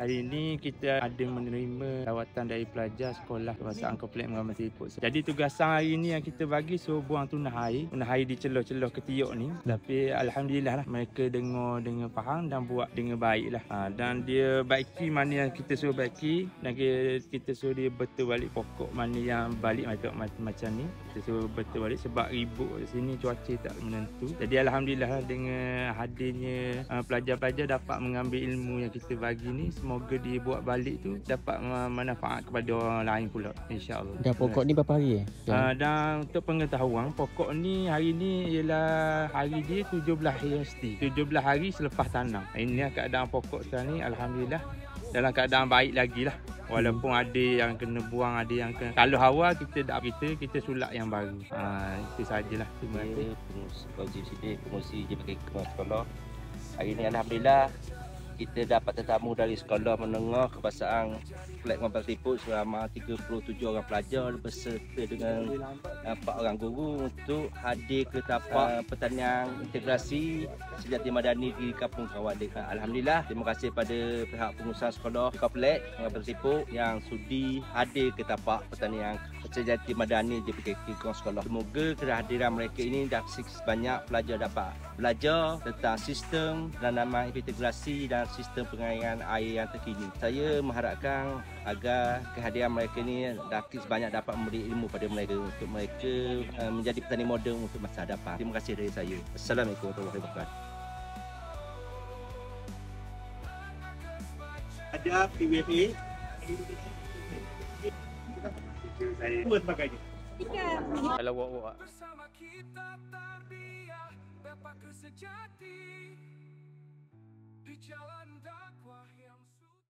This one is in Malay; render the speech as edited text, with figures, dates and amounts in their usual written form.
Hari ini kita ada menerima rawatan dari pelajar sekolah Kebangsaan Kompleks Muhammad Siput. Jadi tugasan hari ini yang kita bagi suruh buang tunah air di celah-celah ketiak ni. Tapi alhamdulillah lah, mereka dengar dengan faham dan buat dengan baik lah. Dan dia baiki mana yang kita suruh baiki, dan kita suruh dia betul balik pokok mana yang balik macam ni. Kita suruh betul balik sebab ribut di sini, cuaca tak menentu. Jadi alhamdulillah lah, dengan hadirnya pelajar-pelajar dapat mengambil ilmu yang kita bagi ni, semoga dia buat balik tu dapat manfaat kepada orang lain pula, insya-Allah. Dan pokok ni berapa hari Dan untuk pengetahuan, pokok ni hari ni ialah hari dia 17 hari 17 hari selepas tanam. Ini keadaan pokok sekarang ni alhamdulillah dalam keadaan baik lagi lah. Walaupun ada yang kena buang, ada yang kena. Kalau awal kita sulak yang baru. Itu sajalah. Terima kasih. Pengurusi JPK sekolah. Hari ini alhamdulillah kita dapat tetamu dari sekolah menengah Kebangsaan Kompleks Muhammad Siput selama 37 orang pelajar beserta dengan 4 orang guru untuk hadir ke tapak pertanian integrasi sejati madani di Kampung Kawalik. Alhamdulillah, terima kasih pada pihak pengusaha sekolah Kompleks Muhammad Siput yang sudi hadir ke tapak pertanian sejati madani di sekolah. Semoga kehadiran mereka ini dapat banyak pelajar dapat belajar tentang sistem penanaman integrasi dan sistem pengairan air yang terkini. Saya mengharapkan agar kehadiran mereka ini banyak dapat memberi ilmu pada mereka untuk mereka menjadi petani moden untuk masa hadapan. Terima kasih dari saya. Assalamualaikum warahmatullahi wabarakatuh. Ada PWA semua sebagainya. Kalau wak-wak Sejati di jalan dakwah.